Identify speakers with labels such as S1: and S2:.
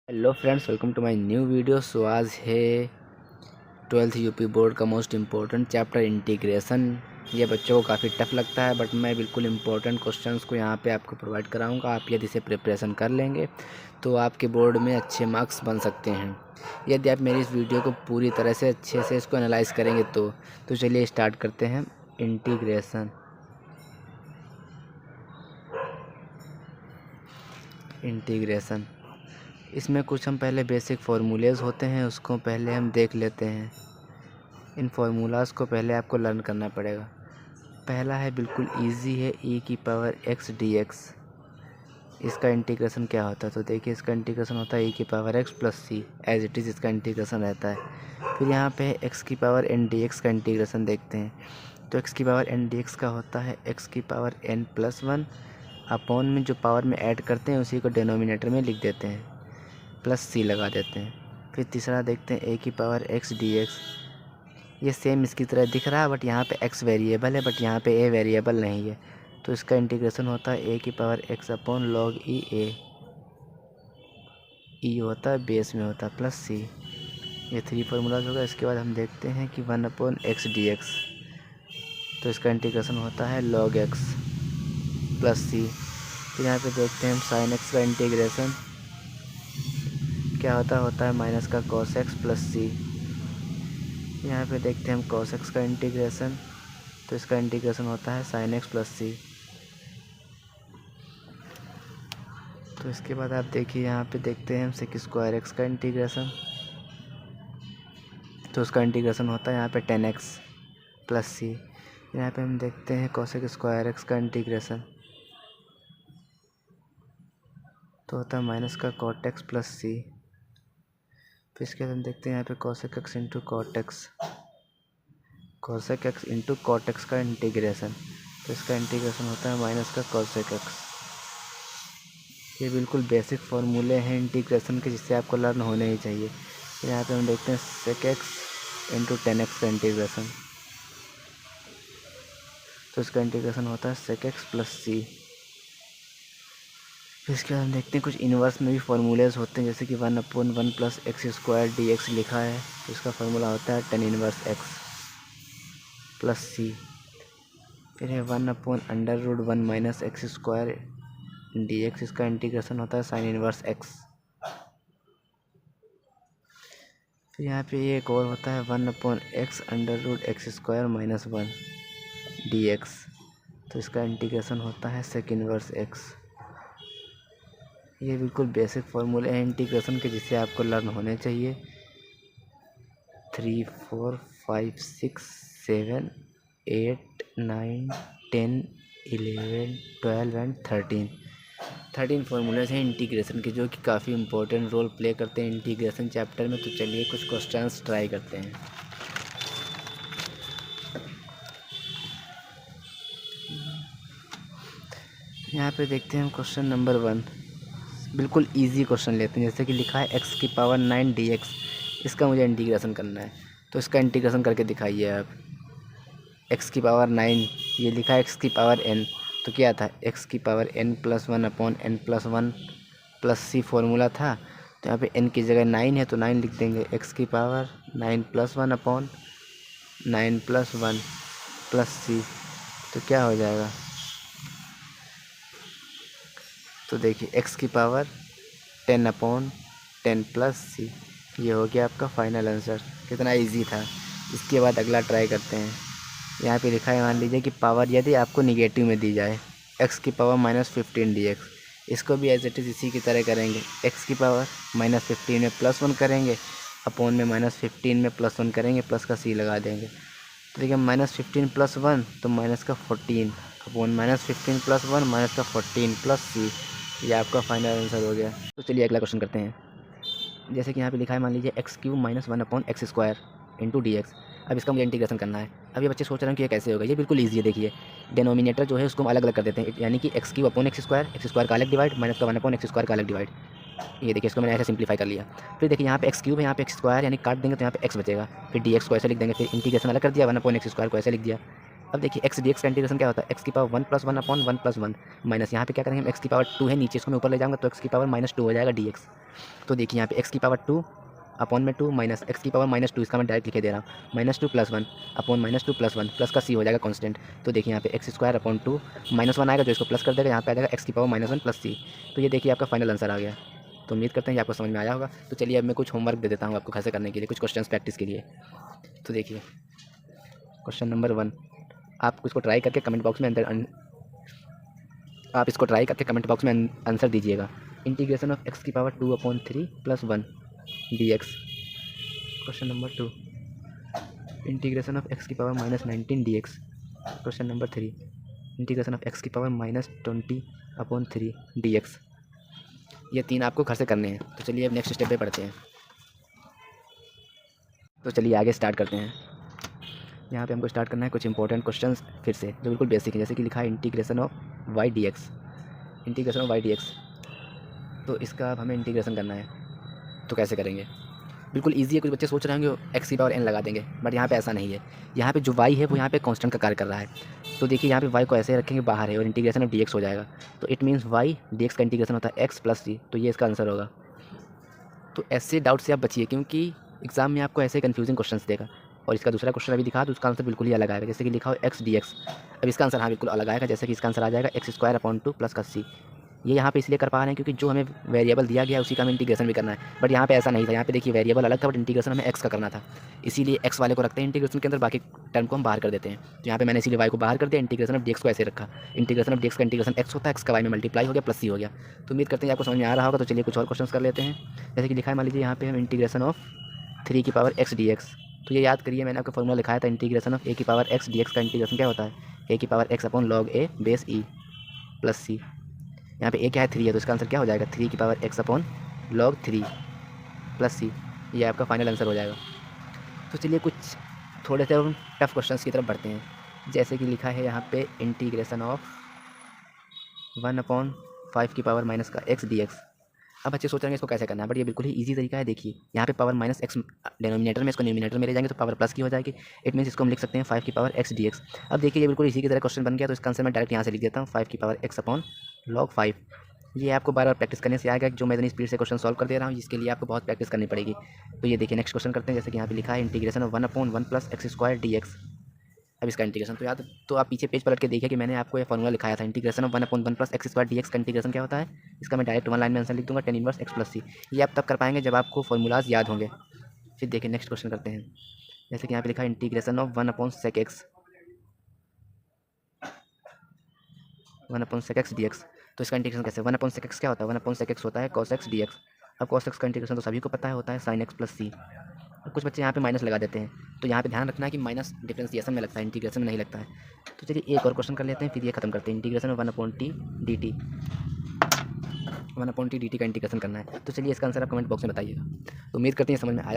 S1: Hello friends, welcome to my new video. So आज है 12th UP board का most important chapter integration. ये बच्चों को काफ़ी टफ लगता है, बट मैं बिल्कुल इम्पोर्टेंट क्वेश्चंस को यहाँ पे आपको प्रोवाइड कराऊंगा। आप यदि इसे प्रिपरेशन कर लेंगे तो आपके बोर्ड में अच्छे मार्क्स बन सकते हैं, यदि आप मेरी इस वीडियो को पूरी तरह से अच्छे से इसको एनालाइज करेंगे तो चलिए स्टार्ट करते हैं। इंटीग्रेशन इसमें कुछ हम पहले बेसिक फार्मूलेज होते हैं, उसको पहले हम देख लेते हैं। इन फार्मूलाज को पहले आपको लर्न करना पड़ेगा। पहला है, बिल्कुल इजी है, e की पावर x dx। इसका इंटीग्रेशन क्या होता है? तो देखिए, इसका इंटीग्रेशन होता है e की power x plus C, as it is इसका इंटीग्रेशन रहता है। फिर यहाँ पे x की पावर n dx का इंटीग्रेशन देखते हैं। तो x की पावर n dx का होता है x की power n plus one, upon में जो पावर में ऐड करते हैं उसी को डिनोमिनेटर में लिख देते हैं, प्लस सी लगा देते हैं। फिर तीसरा देखते हैं a की पावर x dx। ये सेम इसकी तरह दिख रहा है, बट यहाँ पे x वेरिएबल है, बट यहाँ पे a वेरिएबल नहीं है। तो इसका इंटीग्रेशन होता है a की पावर x अपॉन लॉग ई ए। ई होता है बेस में होता है प्लस सी। ये थ्री फार्मूलाज होगा। इसके बाद हम देखते हैं कि 1 अपॉन एक्स डी एक्स। तो इसका इंटीग्रेशन होता है लॉग x प्लस सी। फिर यहाँ पे देखते हैं हम साइन x का इंटीग्रेशन क्या होता है माइनस का कॉस एक्स प्लस सी। यहाँ पे देखते हैं हम कॉस एक्स का इंटीग्रेशन, तो इसका इंटीग्रेशन होता है साइन एक्स प्लस सी। तो इसके बाद आप देखिए, यहाँ पे देखते हैं हम सेक स्क्वायर एक्स का इंटीग्रेशन, तो उसका इंटीग्रेशन होता है यहाँ पे 10x प्लस सी। यहाँ पे हम देखते हैं कोसेक स्क्वायर एक्स का इंटीग्रेशन, तो होता है माइनस का कॉट एक्स प्लस सी। फिर इसके बाद हम देखते हैं यहाँ पे cosec x into cot x, cosec x into cot x का इंटीग्रेशन, तो इसका इंटीग्रेशन होता है माइनस का कोसेक एक्स। ये बिल्कुल बेसिक फार्मूले हैं इंटीग्रेशन के, जिससे आपको लर्न होने ही चाहिए। यहाँ पे हम देखते हैं सेक एक्स इंटू 10x का इंटीग्रेशन, तो इसका इंटीग्रेशन होता है सेक एक्स प्लस सी। फिर इसके बाद हम देखते हैं कुछ इन्वर्स में भी फार्मूलेज होते हैं, जैसे कि 1 upon 1 plus x square d x लिखा है, तो इसका फार्मूला होता है tan inverse x plus C. फिर है 1 upon under root 1 minus x square d x, इसका इंटीग्रेशन होता है साइन इनवर्स एक्स। फिर यहाँ पे ये एक और होता है 1 upon x under root x square minus 1 d x, तो इसका इंटीग्रेशन होता है सेक इनवर्स एक्स। ये बिल्कुल बेसिक फार्मूले हैं इंटीग्रेशन के, जिससे आपको लर्न होने चाहिए। 3 4 5 6 7 8 9 10 11 12 एंड 13 फार्मूलेज हैं इंटीग्रेशन के, जो कि काफ़ी इंपॉर्टेंट रोल प्ले करते हैं इंटीग्रेशन चैप्टर में। तो चलिए कुछ क्वेश्चंस ट्राई करते हैं। यहाँ पे देखते हैं हम क्वेश्चन नंबर 1, बिल्कुल इजी क्वेश्चन लेते हैं। जैसे कि लिखा है x की पावर 9 dx, इसका मुझे इंटीग्रेशन करना है, तो इसका इंटीग्रेशन करके दिखाइए आप। x की पावर 9, ये लिखा है x की पावर n, तो क्या था x की power n plus 1 upon n plus 1 plus C formula था। तो यहाँ पे n की जगह 9 है, तो 9 लिख देंगे। x की power 9 plus 1 upon 9 plus 1 plus C, तो क्या हो जाएगा? तो देखिए x की पावर 10 अपॉन 10 प्लस सी, ये हो गया आपका फाइनल आंसर। कितना इजी था। इसके बाद अगला ट्राई करते हैं। यहाँ पे लिखा है, मान लीजिए कि पावर यदि आपको निगेटिव में दी जाए, x की पावर -15 dx, इसको भी एज इट इज़ इसी की तरह करेंगे। x की पावर -15 में +1 करेंगे, अपॉन में -15 में +1 करेंगे, प्लस का c लगा देंगे। तो देखिए -15 + 1 तो माइनस का 14, अपॉन -15 + 1 माइनस का 14 प्लस सी, ये आपका फाइनल आंसर हो गया। तो चलिए अगला क्वेश्चन करते हैं। जैसे कि यहाँ पे लिखा है, मान लीजिए x³ - 1 upon x square into D x. अब इसका मुझे इंटीग्रेशन करना है। अब ये बच्चे सोच रहे हैं कि ये कैसे होगा। ये बिल्कुल ईजी है। देखिए, डिनोमिनेटर जो है उसको हम अलग अलग कर देते हैं, यानी कि x³ अपॉन एक्स स्क्वायर का अलग डिवाइड, माइनस का 1 अपॉन एक्स स्क्वायर का अलग डिवाइड। ये देखिए, इसको मैंने ऐसे सिंप्लीफाई कर लिया। फिर देखिए, यहाँ पे x³ है, यहाँ पे एक्स स्क्वायर, यानी काट देंगे तो यहाँ पे x बचेगा। फिर dx को ऐसे लिख देंगे। फिर इंटीग्रेशन अलग कर दिया, 1 अपॉन एक्स स्क्वायर को ऐसे लिख दिया। अब देखिए एक्स डी एक्स का इंटीग्रेशन क्या होता है, एक्स की पावर 1 + 1 अपॉन 1 + 1 माइनस यहाँ पे क्या करेंगे हम, एक्स की पावर 2 है नीचे, इसको मैं ऊपर ले जाऊँगा तो एक्स की पावर -2 हो जाएगा डी एक्स। तो देखिए यहाँ पे एक्स की पावर 2 अपॉन में 2 माइनस एक्स की पावर -2, इसका मैं डायरेक्ट लिखे दे रहा हूँ, -2 + 1 अपॉन -2 + 1 प्लस का सी हो जाएगा कांस्टेंट। तो देखिए यहाँ पे एक्स स्क्वायर अपॉन 2 -1 आएगा जो इसको प्लस कर देगा, यहाँ पे आ जाएगा एक्स की पावर -1 + सी। तो ये देखिए आपका फाइनल आंसर आ गया। तो उम्मीद करते हैं ये आपको समझ में आया होगा। तो चलिए अब मैं कुछ होमवर्क दे देता हूँ आपको घर से करने के लिए, कुछ क्वेश्चन प्रैक्टिस के लिए। तो देखिए क्वेश्चन नंबर 1, आप इसको ट्राई करके कमेंट बॉक्स में आंसर दीजिएगा। इंटीग्रेशन ऑफ एक्स की power 2/3 + 1 dx। Question number 2, integration of x की power -19 dx। Question number 3, integration of x की पावर -20/3 dx। ये 3 आपको घर से करने हैं। तो चलिए अब नेक्स्ट स्टेप पे पढ़ते हैं। तो चलिए आगे स्टार्ट करते हैं। यहाँ पे हमको स्टार्ट करना है कुछ इंपॉर्टेंट क्वेश्चंस फिर से जो बिल्कुल बेसिक है, जैसे कि लिखा है integration of y dx। Integration of y dx, तो इसका अब हमें इंटीग्रेशन करना है। तो कैसे करेंगे, बिल्कुल ईजी है। कुछ बच्चे सोच रहे होंगे एक्स की पावर n लगा देंगे, बट यहाँ पे ऐसा नहीं है। यहाँ पे जो y है वो यहाँ पे कांस्टेंट का कार्य कर रहा है। तो देखिए यहाँ पे y को ऐसे रखेंगे बाहर है और इंटीग्रेशन ऑफ dx हो जाएगा। तो इट मीन्स y dx का इंटीग्रेशन होता है x + c, तो ये इसका आंसर होगा। तो ऐसे डाउट से आप बचिए, क्योंकि एग्जाम में आपको ऐसे कन्फ्यूजिंग क्वेश्चन देगा। और इसका दूसरा क्वेश्चन अभी दिखा तो उसका आंसर बिल्कुल ही अलग आएगा, जैसे कि लिखा हो एक्स डी एक्स। अब इसका आंसर हाँ बिल्कुल अलग आएगा, जैसे कि इसका आंसर आ जाएगा x² / 2 प्लस का c। ये यहाँ पे इसलिए कर पा रहे हैं क्योंकि जो हमें वेरिएबल दिया गया है उसी का हमें इंटीग्रेशन भी करना है। बट यहाँ पे ऐसा नहीं था, यहाँ पे देखिए वेरिएबल अलग था बट इंटीग्रेशन हमें एक्स का करना था, इसीलिए एक्स वाले को रखते हैं इंटीग्रेशन के अंदर, बाकी टर्म को हम बाहर कर देते हैं। तो यहाँ पे मैंने इसीलिए वाई को बाहर कर दिया, इंटीग्रेशन ऑफ dx को ऐसे रखा। इंटीग्रेशन ऑफ dx का इंटीग्रेशन एक्स होता है, एक्स का वाई में मल्टीप्लाई हो गया प्लस सी हो गया। तो उम्मीद करते हैं आपको समझ में आ रहा होगा। तो चलिए कुछ और क्वेश्चन कर लेते हैं। जैसे कि लिखा है, मान लीजिए यहाँ पे हम इंटीग्रेशन ऑफ 3 की पावर x dx। तो ये याद करिए, मैंने आपको फॉर्मूला लिखाया था इंटीग्रेशन ऑफ a की पावर x dx का इंटीग्रेशन क्या होता है, a की power x upon log a base e plus c। यहाँ पे a क्या है 3 है, तो इसका आंसर क्या हो जाएगा 3 की power x upon log 3 plus c। ये आपका फाइनल आंसर हो जाएगा। तो चलिए कुछ थोड़े से टफ क्वेश्चंस की तरफ बढ़ते हैं। जैसे कि लिखा है यहाँ पे इंटीग्रेशन ऑफ 1/5 की पावर माइनस का x dx। अब बच्चे सोच रहे हैं इसको कैसे करना है, बट ये बिल्कुल ही इजी तरीका है। देखिए यहाँ पे पावर -x डिनोमिनेटर में, इसको न्यूमिनेटर में ले जाएंगे तो पावर प्लस की हो जाएगी। इट मीन्स इसको हम लिख सकते हैं 5 की पावर x dx। अब देखिए ये बिल्कुल इसी की तरह क्वेश्चन बन गया, तो इसका आंसर मैं डायरेक्ट यहाँ से लिख देता हूँ 5 की पावर x अपॉन log 5। ये आपको बार बार प्रैक्टिस करने से आएगा, जो मैं इतनी स्पीड से क्वेश्चन सॉल्व कर दे रहा हूँ, जिसके लिए आपको बहुत प्रैक्टिस करनी पड़ेगी। तो ये देखिए नेक्स्ट क्वेश्चन करते हैं। जैसे कि यहाँ पे लिखा है इंटीग्रेशन ऑफ 1/1 + x² dx। अब इसका इंटीग्रेशन तो आप पीछे पेज पलट के देखिए कि मैंने आपको ये फॉर्मूला लिखाया था, इंटीग्रेशन ऑफ 1/1 + x² dx का इंटीग्रेशन क्या होता है। इसका मैं डायरेक्ट 1 लाइन में आंसर लिख दूंगा, tan इनवर्स x + c। ये आप तब कर पाएंगे जब आपको फॉर्मूलाज याद होंगे। फिर देखिए नेक्स्ट क्वेश्चन करते हैं। जैसे कि यहाँ पे लिखा है integration of 1/sec x dx। तो इसका इंटीग्रेशन कैसे, 1/sec x क्या होता है, 1/sec x होता है cos x dx। अब cos x का इंटीग्रेशन तो सभी को पता है, होता है sin x + c। कुछ बच्चे यहाँ पे माइनस लगा देते हैं, तो यहाँ पे ध्यान रखना है कि माइनस डिफरेंशिएशन में लगता है, इंटीग्रेशन में नहीं लगता है। तो चलिए एक और क्वेश्चन कर लेते हैं, फिर ये खत्म करते हैं। इंटीग्रेशन में 1/t dt, 1/t dt का इंटीग्रेशन करना है। तो चलिए इसका आंसर आप कमेंट बॉक्स में बताइएगा। तो उम्मीद करते हैं समझ में आया।